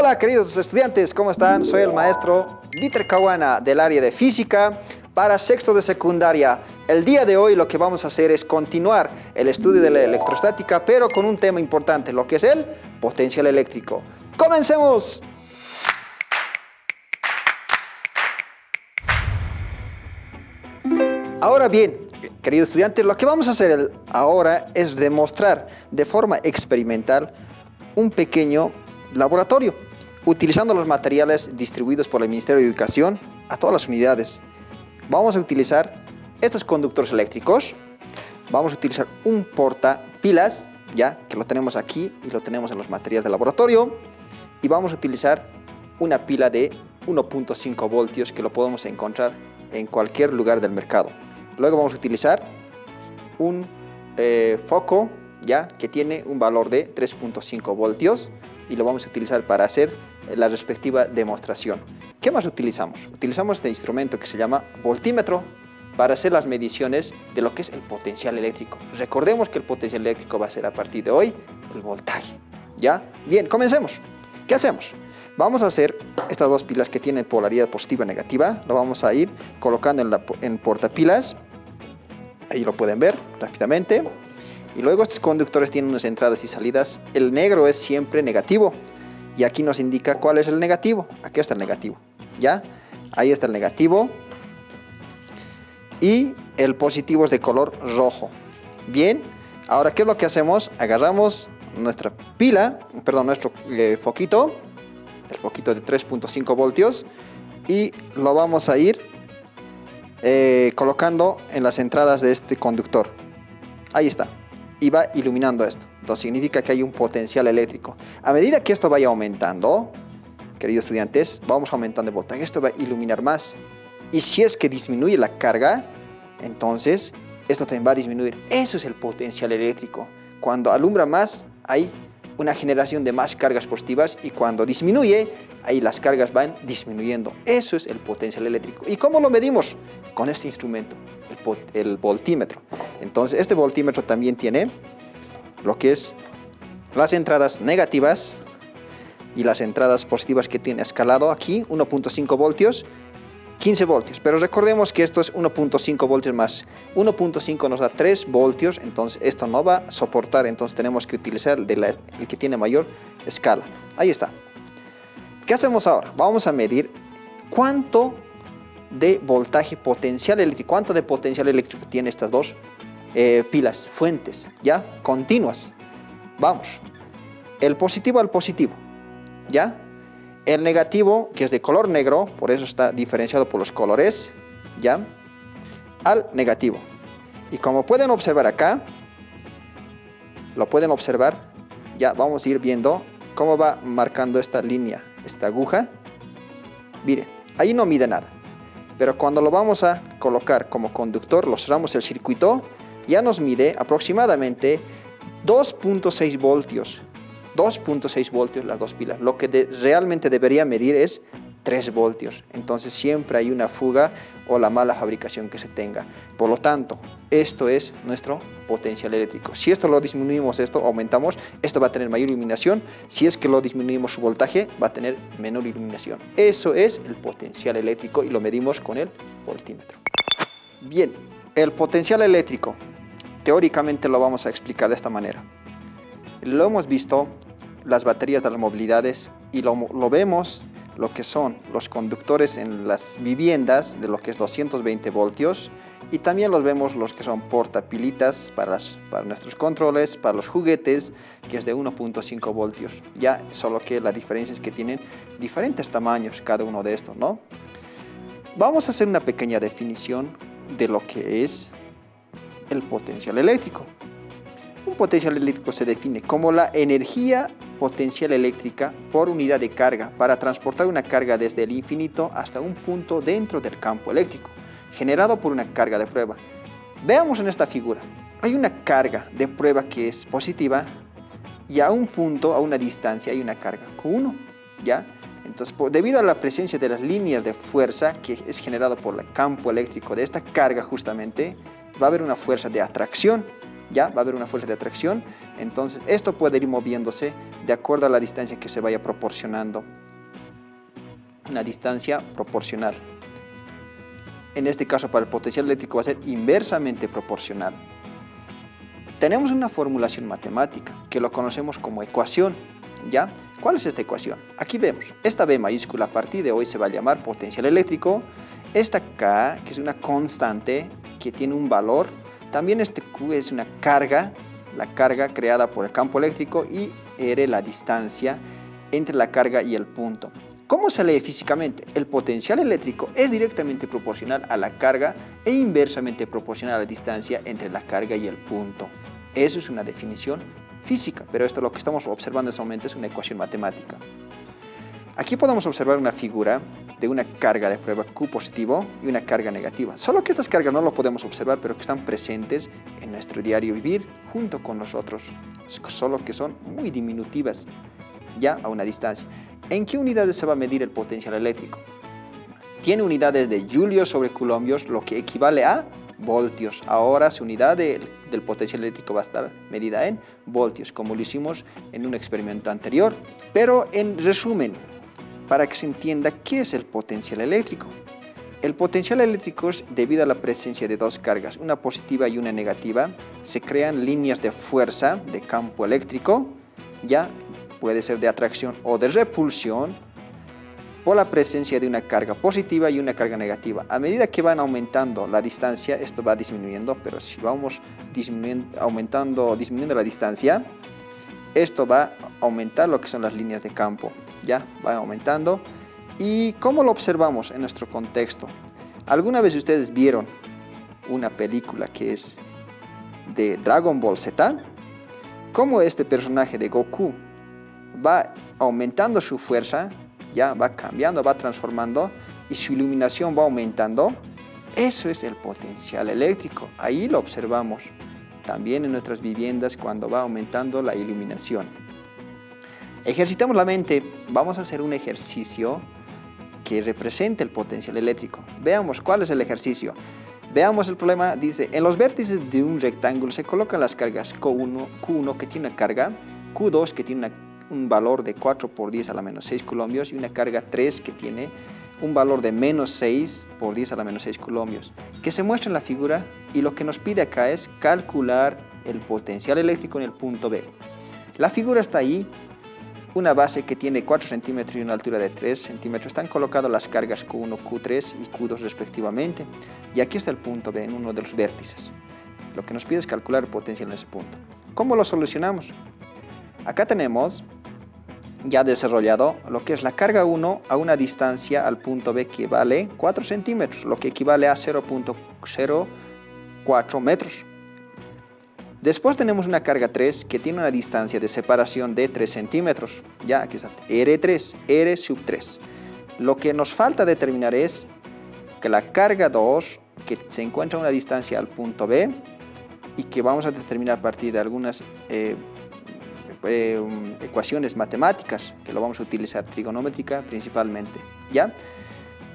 Hola queridos estudiantes, ¿cómo están? Soy el maestro Dieter Cahuana del área de física para sexto de secundaria. El día de hoy lo que vamos a hacer es continuar el estudio de la electrostática, pero con un tema importante, lo que es el potencial eléctrico. ¡Comencemos! Ahora bien, queridos estudiantes, lo que vamos a hacer ahora es demostrar de forma experimental un pequeño laboratorio, utilizando los materiales distribuidos por el Ministerio de Educación a todas las unidades. Vamos a utilizar estos conductores eléctricos, vamos a utilizar un portapilas, ya que lo tenemos aquí y lo tenemos en los materiales del laboratorio, y vamos a utilizar una pila de 1.5 voltios que lo podemos encontrar en cualquier lugar del mercado. Luego vamos a utilizar un foco, ya que tiene un valor de 3.5 voltios y lo vamos a utilizar para hacer la respectiva demostración. ¿Qué más utilizamos? Utilizamos este instrumento que se llama voltímetro para hacer las mediciones de lo que es el potencial eléctrico. Recordemos que el potencial eléctrico va a ser a partir de hoy el voltaje. ¿Ya? Bien, comencemos. ¿Qué hacemos? Vamos a hacer estas dos pilas que tienen polaridad positiva y negativa. Lo vamos a ir colocando en portapilas. Ahí lo pueden ver rápidamente. Y luego estos conductores tienen unas entradas y salidas. El negro es siempre negativo. Y aquí nos indica cuál es el negativo. Aquí está el negativo. ¿Ya? Ahí está el negativo. Y el positivo es de color rojo. Bien. Ahora, ¿qué es lo que hacemos? Agarramos nuestra pila, nuestro foquito. El foquito de 3.5 voltios. Y lo vamos a ir colocando en las entradas de este conductor. Ahí está. Y va iluminando esto. Entonces significa que hay un potencial eléctrico. A medida que esto vaya aumentando, queridos estudiantes, vamos aumentando el voltaje. Esto va a iluminar más. Y si es que disminuye la carga, entonces esto también va a disminuir. Eso es el potencial eléctrico. Cuando alumbra más, hay una generación de más cargas positivas, y cuando disminuye, ahí las cargas van disminuyendo. Eso es el potencial eléctrico. ¿Y cómo lo medimos? Con este instrumento, el voltímetro. Entonces, este voltímetro también tiene lo que es las entradas negativas y las entradas positivas, que tiene escalado aquí, 1.5 voltios, 15 voltios. Pero recordemos que esto es 1.5 voltios más 1.5 nos da 3 voltios, entonces esto no va a soportar, entonces tenemos que utilizar el que tiene mayor escala. Ahí está. ¿Qué hacemos ahora? Vamos a medir cuánto de voltaje potencial eléctrico, cuánto de potencial eléctrico tiene estas dos pilas, fuentes, ya, continuas. Vamos, el positivo al positivo, ya. El negativo, que es de color negro, por eso está diferenciado por los colores, ya, al negativo. Y como pueden observar acá, lo pueden observar, ya vamos a ir viendo cómo va marcando esta línea, esta aguja. Miren, ahí no mide nada. Pero cuando lo vamos a colocar como conductor, lo cerramos el circuito, ya nos mide aproximadamente 2.6 voltios. 2.6 voltios las dos pilas. Lo que realmente debería medir es 3 voltios. Entonces siempre hay una fuga o la mala fabricación que se tenga. Por lo tanto, esto es nuestro potencial eléctrico. Si esto lo disminuimos, esto aumentamos, esto va a tener mayor iluminación. Si es que lo disminuimos su voltaje, va a tener menor iluminación. Eso es el potencial eléctrico y lo medimos con el voltímetro. Bien, el potencial eléctrico, teóricamente lo vamos a explicar de esta manera. Lo hemos visto las baterías de las movilidades y lo vemos lo que son los conductores en las viviendas de lo que es 220 voltios, y también los vemos los que son portapilitas para nuestros controles, para los juguetes, que es de 1.5 voltios. Ya, solo que la diferencia es que tienen diferentes tamaños cada uno de estos, ¿no? Vamos a hacer una pequeña definición de lo que es el potencial eléctrico. Un potencial eléctrico se define como la energía potencial eléctrica por unidad de carga para transportar una carga desde el infinito hasta un punto dentro del campo eléctrico, generado por una carga de prueba. Veamos en esta figura. Hay una carga de prueba que es positiva y a un punto, a una distancia, hay una carga Q1, ¿ya? Entonces, debido a la presencia de las líneas de fuerza que es generado por el campo eléctrico de esta carga justamente, va a haber una fuerza de atracción ya va a haber una fuerza de atracción. Entonces esto puede ir moviéndose de acuerdo a la distancia que se vaya proporcionando, una distancia proporcional. En este caso, para el potencial eléctrico va a ser inversamente proporcional. Tenemos una formulación matemática que lo conocemos como ecuación, ¿ya? ¿Cuál es esta ecuación? Aquí vemos, esta B mayúscula a partir de hoy se va a llamar potencial eléctrico, esta K, que es una constante que tiene un valor, también este Q es una carga, la carga creada por el campo eléctrico, y R la distancia entre la carga y el punto. ¿Cómo se lee físicamente? El potencial eléctrico es directamente proporcional a la carga e inversamente proporcional a la distancia entre la carga y el punto. Eso es una definición física, pero esto lo que estamos observando en este momento es una ecuación matemática. Aquí podemos observar una figura de una carga de prueba Q positivo y una carga negativa. Solo que estas cargas no lo podemos observar, pero que están presentes en nuestro diario vivir junto con nosotros, solo que son muy diminutivas, ya a una distancia. ¿En qué unidades se va a medir el potencial eléctrico? Tiene unidades de julios sobre coulombios, lo que equivale a voltios. Ahora su unidad del potencial eléctrico va a estar medida en voltios, como lo hicimos en un experimento anterior. Pero en resumen, para que se entienda qué es el potencial eléctrico. El potencial eléctrico es debido a la presencia de dos cargas, una positiva y una negativa. Se crean líneas de fuerza de campo eléctrico, ya puede ser de atracción o de repulsión, por la presencia de una carga positiva y una carga negativa. A medida que van aumentando la distancia, esto va disminuyendo, pero si vamos disminuyendo la distancia, esto va a aumentar lo que son las líneas de campo, ya va aumentando. ¿Y cómo lo observamos en nuestro contexto? ¿Alguna vez ustedes vieron una película que es de Dragon Ball Z? ¿Cómo este personaje de Goku va aumentando su fuerza, ya va cambiando, va transformando, y su iluminación va aumentando? Eso es el potencial eléctrico. Ahí lo observamos también en nuestras viviendas cuando va aumentando la iluminación. Ejercitamos la mente. Vamos a hacer un ejercicio que represente el potencial eléctrico. Veamos cuál es el ejercicio. Veamos el problema. Dice, en los vértices de un rectángulo se colocan las cargas Q1 que tiene una carga, Q2 que tiene un valor de 4 por 10 a la menos 6 coulombios y una carga 3 que tiene un valor de menos 6 por 10 a la menos 6 coulombios, que se muestra en la figura, y lo que nos pide acá es calcular el potencial eléctrico en el punto B. La figura está ahí, una base que tiene 4 centímetros y una altura de 3 centímetros. Están colocadas las cargas Q1, Q3 y Q2 respectivamente, y aquí está el punto B en uno de los vértices. Lo que nos pide es calcular el potencial en ese punto. ¿Cómo lo solucionamos? Acá tenemos ya desarrollado lo que es la carga 1 a una distancia al punto B que vale 4 centímetros, lo que equivale a 0.04 metros. Después tenemos una carga 3 que tiene una distancia de separación de 3 centímetros. Ya aquí está, R3, R sub 3. Lo que nos falta determinar es que la carga 2, que se encuentra a una distancia al punto B y que vamos a determinar a partir de algunas ecuaciones matemáticas, que lo vamos a utilizar trigonométrica principalmente, ¿ya?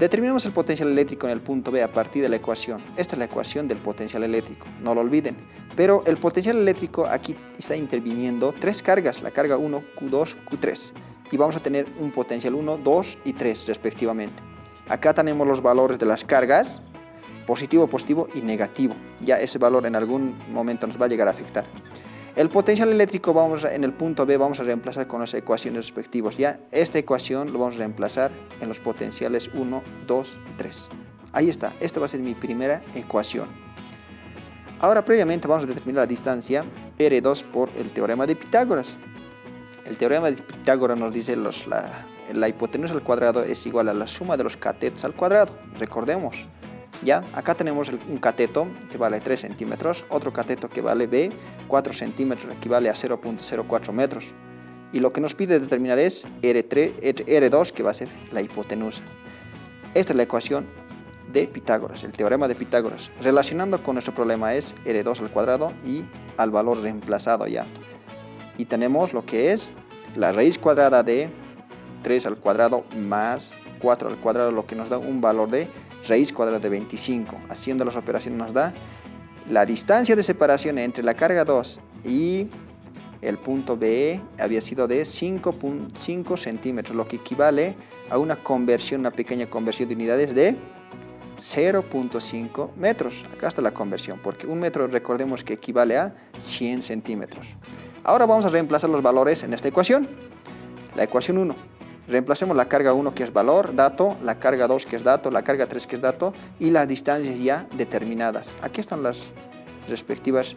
Determinamos el potencial eléctrico en el punto B a partir de la ecuación. Esta es la ecuación del potencial eléctrico, no lo olviden. Pero el potencial eléctrico aquí está interviniendo tres cargas, la carga 1, Q2, Q3. Y vamos a tener un potencial 1, 2 y 3 respectivamente. Acá tenemos los valores de las cargas, positivo, positivo y negativo. Ya ese valor en algún momento nos va a llegar a afectar. El potencial eléctrico en el punto B vamos a reemplazar con las ecuaciones respectivas. Ya esta ecuación lo vamos a reemplazar en los potenciales 1, 2 y 3. Ahí está, esta va a ser mi primera ecuación. Ahora previamente vamos a determinar la distancia R2 por el teorema de Pitágoras. El teorema de Pitágoras nos dice la hipotenusa al cuadrado es igual a la suma de los catetos al cuadrado. Recordemos. Ya, acá tenemos un cateto que vale 3 centímetros, otro cateto que vale B, 4 centímetros, equivale a 0.04 metros. Y lo que nos pide determinar es R2, que va a ser la hipotenusa. Esta es la ecuación de Pitágoras, el teorema de Pitágoras. Relacionando con nuestro problema es R2 al cuadrado y al valor reemplazado ya. Y tenemos lo que es la raíz cuadrada de 3 al cuadrado más 4 al cuadrado, lo que nos da un valor de raíz cuadrada de 25. Haciendo las operaciones nos da La distancia de separación entre la carga 2 y el punto B había sido de 5.5 centímetros, lo que equivale a una conversión, una pequeña conversión de unidades de 0.5 metros. Acá está la conversión, porque un metro recordemos que equivale a 100 centímetros. Ahora vamos a reemplazar los valores en esta ecuación. La ecuación 1. Reemplacemos la carga 1 que es valor, dato, la carga 2 que es dato, la carga 3 que es dato y las distancias ya determinadas. Aquí están las respectivas,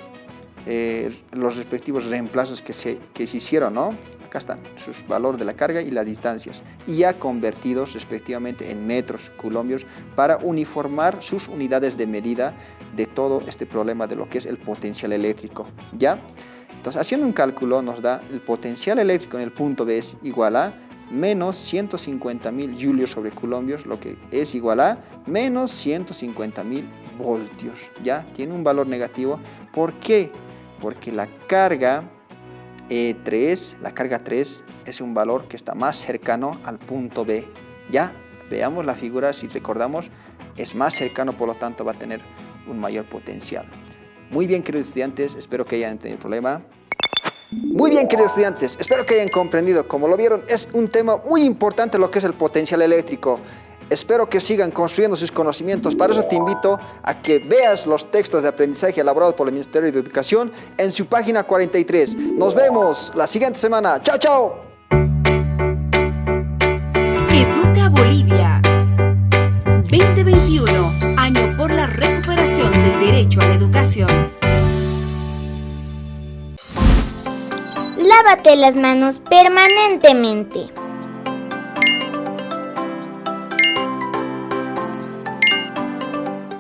los respectivos reemplazos que se hicieron, ¿no? Acá están sus valores de la carga y las distancias, y ya convertidos respectivamente en metros, coulombios, para uniformar sus unidades de medida de todo este problema de lo que es el potencial eléctrico, ¿ya? Entonces, haciendo un cálculo nos da el potencial eléctrico en el punto B es igual a menos 150.000 julios sobre coulombios, lo que es igual a menos 150.000 voltios, ¿ya? Tiene un valor negativo. ¿Por qué? Porque la carga 3 es un valor que está más cercano al punto B, ¿ya? Veamos la figura, si recordamos, es más cercano, por lo tanto va a tener un mayor potencial. Muy bien, queridos estudiantes, espero que hayan entendido el problema. Muy bien, queridos estudiantes, espero que hayan comprendido. Como lo vieron, es un tema muy importante lo que es el potencial eléctrico. Espero que sigan construyendo sus conocimientos. Para eso te invito a que veas los textos de aprendizaje elaborados por el Ministerio de Educación en su página 43. Nos vemos la siguiente semana. ¡Chao, chao! Educa Bolivia 2021, año por la recuperación del derecho a la educación. Lávate las manos permanentemente.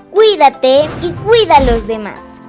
Cuídate y cuida a los demás.